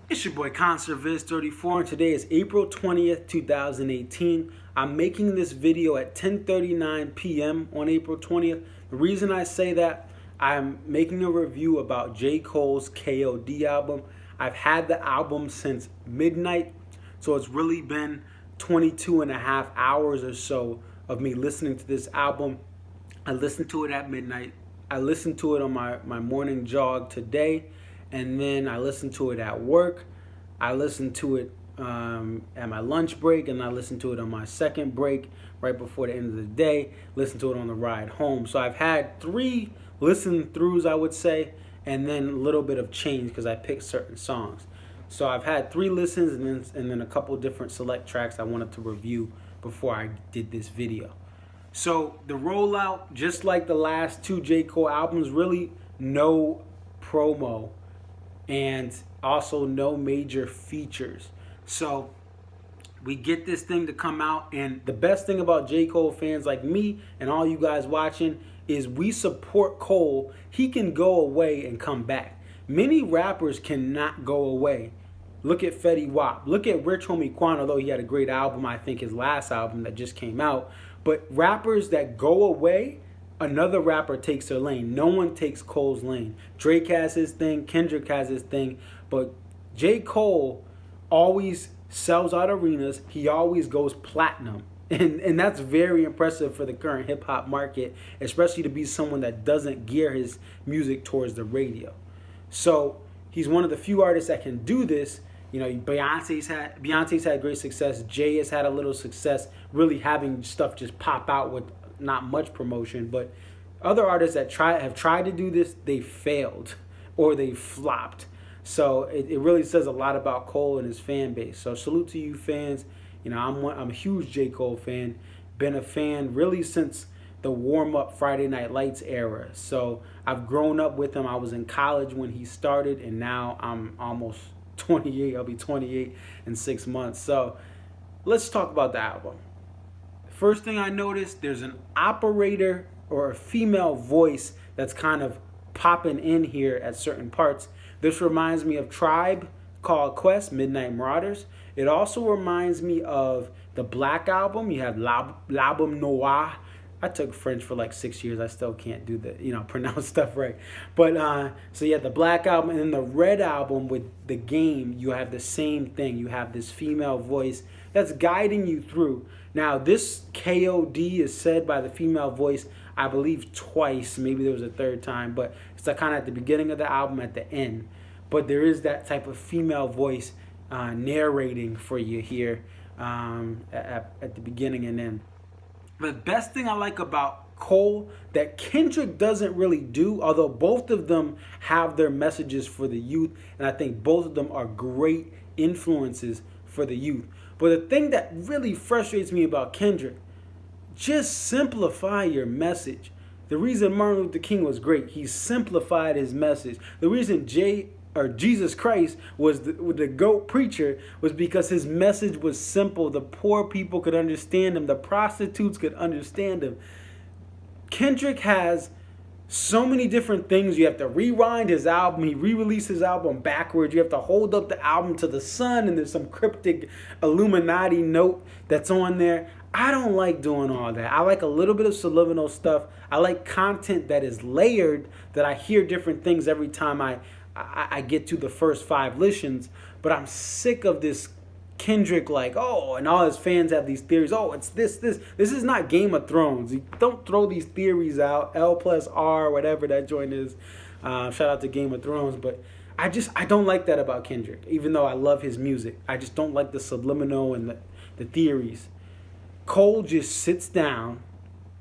It's your boy ConserViz34 and today is April 20th, 2018. I'm making this video at 10:39 p.m. on April 20th. The reason I say that, I'm making a review about J. Cole's KOD album. I've had the album since midnight, so it's really been 22 and a half hours or so of me listening to this album. I listened to it at midnight. I listened to it on my morning jog today, and then I listened to it at work. I listened to it at my lunch break, and I listened to it on my second break right before the end of the day. Listened to it on the ride home. So I've had 3 listen throughs, I would say, and then a little bit of change because I picked certain songs. So I've had 3 listens and then a couple different select tracks I wanted to review before I did this video. So the rollout, just like the last 2 J. Cole albums, really no promo and also no major features. So we get this thing to come out, and the best thing about J. Cole fans like me and all you guys watching is we support Cole. He can go away and come back. Many rappers cannot go away. Look at Fetty Wap. Look at Rich Homie Quan, although he had a great album, I think his last album that just came out. But rappers that go away, another rapper takes their lane. No one takes Cole's lane. Drake has his thing, Kendrick has his thing, but J. Cole always sells out arenas. He always goes platinum. And that's very impressive for the current hip-hop market, especially to be someone that doesn't gear his music towards the radio. So he's one of the few artists that can do this. You know, Beyonce's had great success. Jay has had a little success, really having stuff just pop out with not much promotion. But other artists that have tried to do this, they failed or they flopped. So it really says a lot about Cole and his fan base. So salute to you fans. You know, I'm a huge J. Cole fan. Been a fan really since the warm-up Friday Night Lights era. So I've grown up with him. I was in college when he started, and now I'm almost 28. I'll be 28 in 6 months. So let's talk about the album. First thing I noticed, there's an operator or a female voice that's kind of popping in here at certain parts. This reminds me of Tribe Called Quest, Midnight Marauders. It also reminds me of the Black Album. You have L'Album Noir. I took French for like 6 years. I still can't do pronounce stuff right. But so you have the Black Album, and then the Red Album with The Game. You have the same thing. You have this female voice that's guiding you through. Now, this KOD is said by the female voice, I believe, twice. Maybe there was a third time, but it's like kind of at the beginning of the album, at the end. But there is that type of female voice narrating for you here at the beginning and end. The best thing I like about Cole that Kendrick doesn't really do, although both of them have their messages for the youth, and I think both of them are great influences for the youth. But the thing that really frustrates me about Kendrick, just simplify your message. The reason Martin Luther King was great, he simplified his message. The reason Jesus Christ was the GOAT preacher was because his message was simple. The poor people could understand him. The prostitutes could understand him. Kendrick has so many different things. You have to rewind his album. He re-released his album backwards. You have to hold up the album to the sun, and there's some cryptic Illuminati note that's on there. I don't like doing all that. I like a little bit of subliminal stuff. I like content that is layered, that I hear different things every time I get to the first 5 listens. But I'm sick of this Kendrick, and all his fans have these theories. Oh, it's this. This is not Game of Thrones. You don't throw these theories out. L+R, whatever that joint is. Shout out to Game of Thrones. But I don't like that about Kendrick, even though I love his music. I just don't like the subliminal and the theories. Cole just sits down,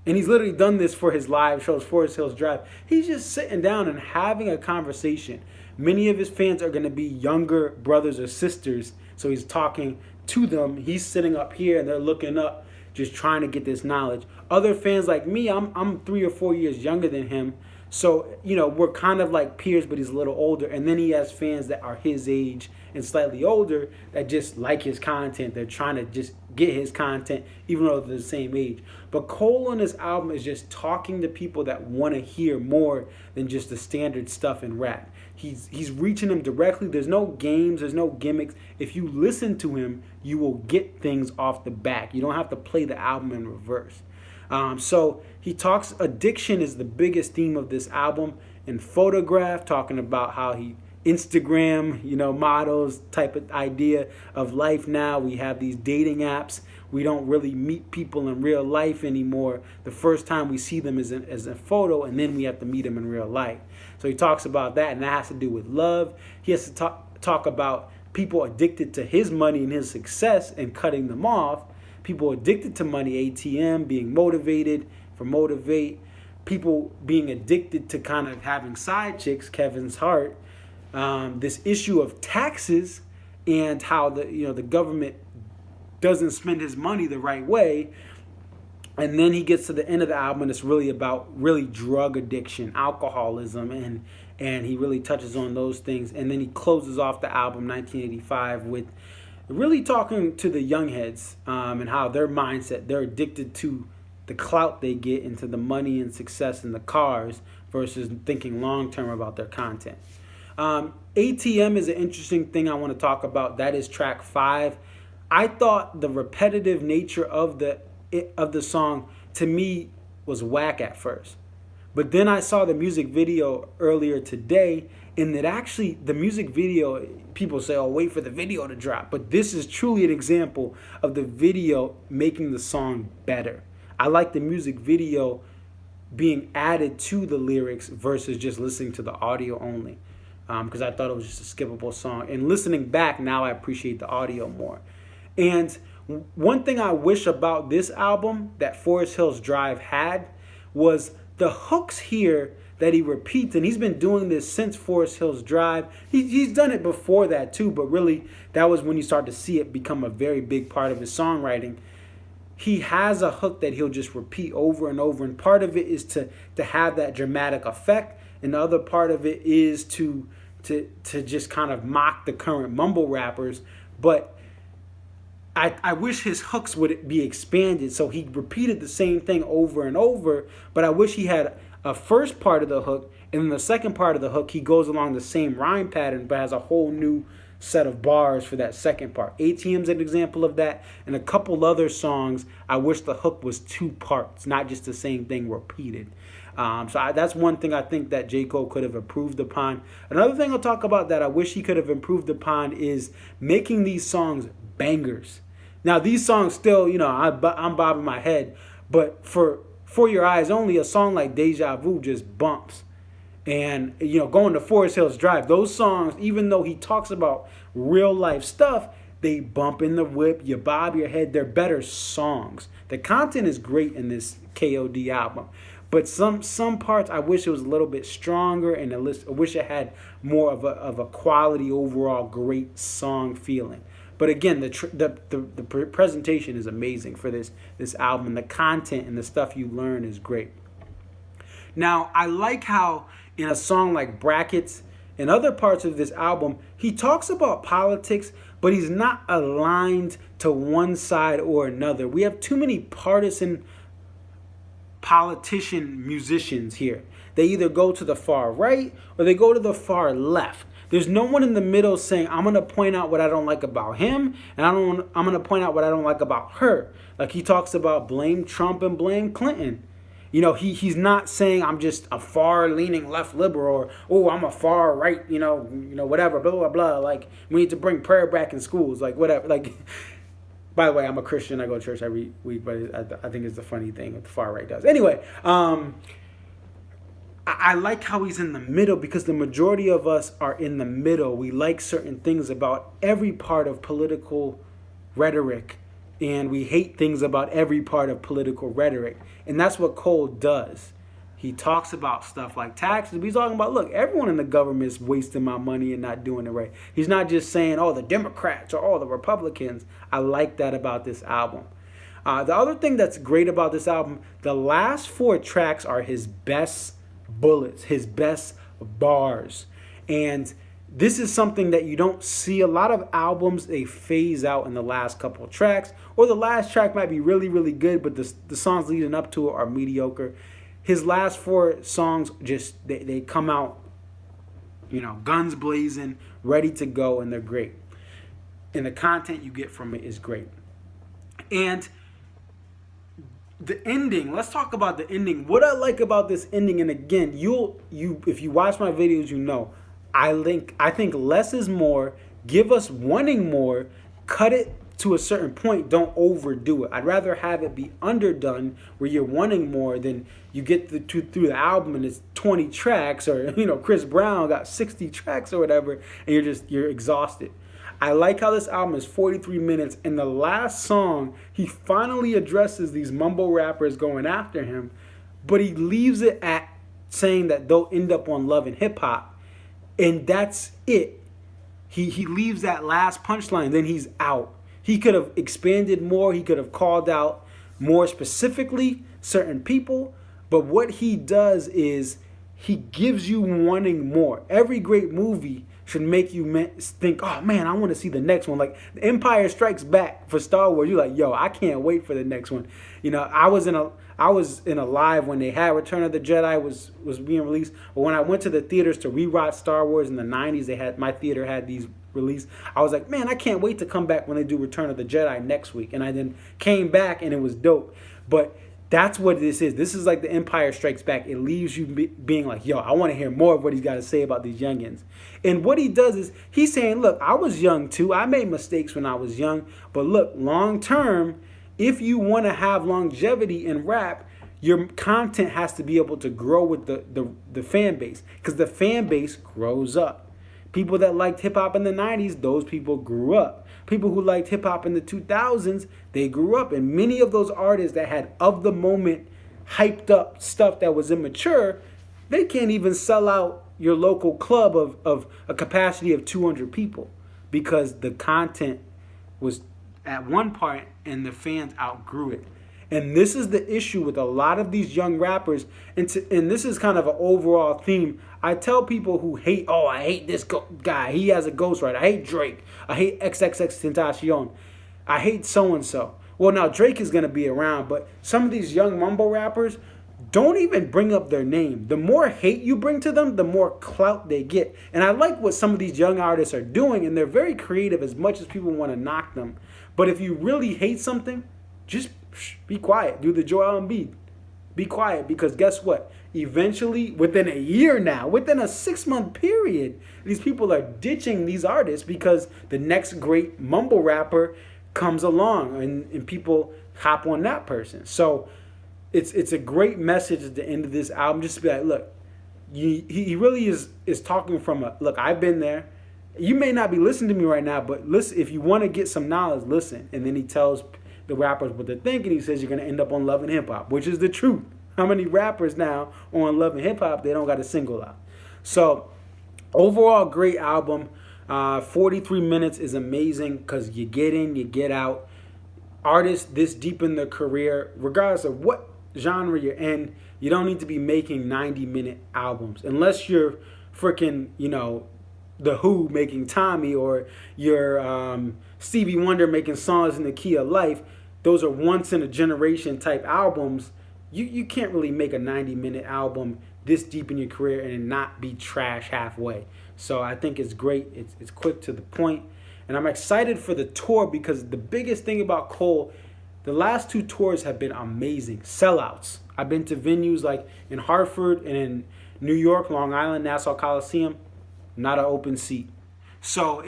and he's literally done this for his live shows, Forest Hills Drive. He's just sitting down and having a conversation. Many of his fans are going to be younger brothers or sisters, so he's talking to them. He's sitting up here, and they're looking up, just trying to get this knowledge. Other fans like me, I'm 3 or 4 years younger than him, so we're kind of like peers, but he's a little older. And then he has fans that are his age and slightly older that just like his content. They're trying to just get his content, even though they're the same age. But Cole on this album is just talking to people that want to hear more than just the standard stuff in rap. He's reaching them directly. There's no games, there's no gimmicks. If you listen to him, you will get things off the back. You don't have to play the album in reverse. So he talks, addiction is the biggest theme of this album. And Photograph, talking about how he Instagram, models type of idea of life now. We have these dating apps. We don't really meet people in real life anymore. The first time we see them is a photo, and then we have to meet them in real life. So he talks about that, and that has to do with love. He has to talk about people addicted to his money and his success and cutting them off. People addicted to money, ATM, being motivated for Motivate. People being addicted to kind of having side chicks, Kevin's Heart. This issue of taxes and how the government doesn't spend his money the right way. And then he gets to the end of the album, and it's really about drug addiction, alcoholism, and he really touches on those things. And then he closes off the album 1985 with really talking to the young heads and how their mindset, they're addicted to the clout they get, into the money and success and the cars, versus thinking long term about their content. ATM is an interesting thing I want to talk about. That is track 5. I thought the repetitive nature of the song, to me, was whack at first. But then I saw the music video earlier today, and that actually, the music video, people say, oh, wait for the video to drop. But this is truly an example of the video making the song better. I like the music video being added to the lyrics versus just listening to the audio only, because I thought it was just a skippable song. And listening back, now I appreciate the audio more. And one thing I wish about this album that Forest Hills Drive had was the hooks here that he repeats. And he's been doing this since Forest Hills Drive. He's done it before that too, but really that was when you start to see it become a very big part of his songwriting. He has a hook that he'll just repeat over and over. And part of it is to have that dramatic effect. And the other part of it is to just kind of mock the current mumble rappers. But I wish his hooks would be expanded. So he repeated the same thing over and over. But I wish he had a first part of the hook. And then the second part of the hook, he goes along the same rhyme pattern, but has a whole new set of bars for that second part. ATM's an example of that, and a couple other songs I wish the hook was 2 parts, not just the same thing repeated. That's one thing I think that J. Cole could have improved upon. Another thing I'll talk about that I wish he could have improved upon is making these songs bangers. Now these songs still, I'm bobbing my head, but for Your Eyes Only, a song like Deja Vu just bumps. And, going to Forest Hills Drive, those songs, even though he talks about real life stuff, they bump in the whip, you bob your head. They're better songs. The content is great in this KOD album. But some parts, I wish it was a little bit stronger, and I wish it had more of a quality overall great song feeling. But again, the presentation is amazing for this album. And the content and the stuff you learn is great. Now, I like how in a song like Brackets and other parts of this album, he talks about politics, but he's not aligned to one side or another. We have too many partisan politician musicians here. They either go to the far right or they go to the far left. There's no one in the middle saying, I'm going to point out what I don't like about him, and I'm going to point out what I don't like about her. Like he talks about blame Trump and blame Clinton. He's not saying I'm just a far-leaning left liberal, or I'm a far right, whatever, blah, blah, blah. Like, we need to bring prayer back in schools, like, whatever. Like, by the way, I'm a Christian. I go to church every week, but I think it's the funny thing that the far right does. Anyway, I like how he's in the middle, because the majority of us are in the middle. We like certain things about every part of political rhetoric, and we hate things about every part of political rhetoric. And that's what Cole does. He talks about stuff like taxes, but he's talking about, look, everyone in the government is wasting my money and not doing it right. He's not just saying, oh, the Democrats or all the Republicans. I like that about this album. The other thing that's great about this album, the last 4 tracks are his best bullets, his best bars. And this is something that you don't see. A lot of albums, they phase out in the last couple of tracks, or the last track might be really, really good, but the songs leading up to it are mediocre. His last 4 songs, just they come out, guns blazing, ready to go, and they're great. And the content you get from it is great. And the ending, let's talk about the ending. What I like about this ending, and again, if you watch my videos, I think less is more. Give us wanting more, cut it to a certain point, don't overdo it. I'd rather have it be underdone where you're wanting more than you get through the album and it's 20 tracks, or Chris Brown got 60 tracks or whatever, and you're exhausted. I like how this album is 43 minutes, and the last song, he finally addresses these mumble rappers going after him, but he leaves it at saying that they'll end up on Love and Hip Hop, and that's it. He leaves that last punchline, then he's out. He could have expanded more, he could have called out more specifically certain people, but what he does is he gives you wanting more. Every great movie should make you think, oh man, I want to see the next one. Like The Empire Strikes Back for Star Wars, you're like, yo, I can't wait for the next one. I was in a live when they had Return of the Jedi was being released. But when I went to the theaters to rewatch Star Wars in the 90s, my theater had these released. I was like, man, I can't wait to come back when they do Return of the Jedi next week. And I then came back and it was dope. But that's what this is. This is like The Empire Strikes Back. It leaves you being like, yo, I want to hear more of what he's got to say about these youngins. And what he does is he's saying, look, I was young too. I made mistakes when I was young. But look, long term, if you want to have longevity in rap, your content has to be able to grow with the fan base, because the fan base grows up. People that liked hip-hop in the 90s, those people grew up. People who liked hip-hop in the 2000s, they grew up. And many of those artists that had of-the-moment, hyped-up stuff that was immature, they can't even sell out your local club of a capacity of 200 people because the content was at one part and the fans outgrew it. And this is the issue with a lot of these young rappers. And this is kind of an overall theme. I tell people who hate, oh, I hate this guy. He has a ghostwriter. I hate Drake. I hate XXXTentacion. I hate so-and-so. Well, now Drake is going to be around, but some of these young mumble rappers, don't even bring up their name. The more hate you bring to them, the more clout they get. And I like what some of these young artists are doing, and they're very creative as much as people want to knock them. But if you really hate something, just be quiet. Do the Joel Embiid. Be quiet, because guess what? Eventually, within a year now, within a 6-month period, these people are ditching these artists because the next great mumble rapper comes along and people hop on that person. So it's a great message at the end of this album, just to be like, look, he really is talking from look, I've been there. You may not be listening to me right now, but listen, if you want to get some knowledge, listen. And then he tells the rappers what they're thinking. He says you're going to end up on Love and Hip Hop, which is the truth. How many rappers now on Love and Hip Hop, they don't got a single out? So overall, great album. 43 minutes is amazing because you get in, you get out. Artists this deep in their career, regardless of what genre you're in, you don't need to be making 90-minute albums unless you're freaking, The Who making Tommy, or you're Stevie Wonder making Songs in the Key of Life. Those are once-in-a-generation type albums. You can't really make a 90-minute album this deep in your career and not be trash halfway. So I think it's great. It's quick to the point. And I'm excited for the tour, because the biggest thing about Cole, the last 2 tours have been amazing. Sellouts. I've been to venues like in Hartford and in New York, Long Island, Nassau Coliseum. Not an open seat. So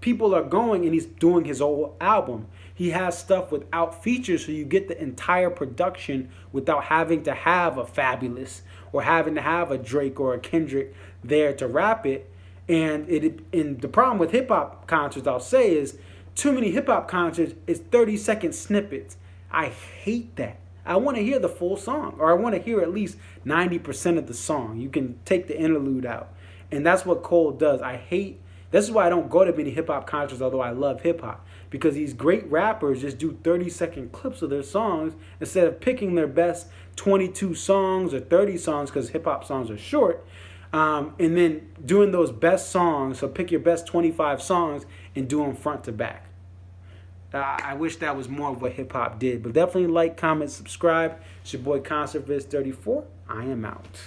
people are going, and he's doing his whole album. He has stuff without features, so you get the entire production without having to have a Fabulous or having to have a Drake or a Kendrick there to rap it. And the problem with hip-hop concerts, I'll say, is too many hip-hop concerts is 30-second snippets. I hate that. I want to hear the full song, or I want to hear at least 90% of the song. You can take the interlude out. And that's what Cole does. This is why I don't go to many hip-hop concerts, although I love hip-hop. Because these great rappers just do 30-second clips of their songs instead of picking their best 22 songs or 30 songs, because hip-hop songs are short, and then doing those best songs. So pick your best 25 songs and do them front to back. I wish that was more of what hip-hop did. But definitely like, comment, subscribe. It's your boy Concertviz34. I am out.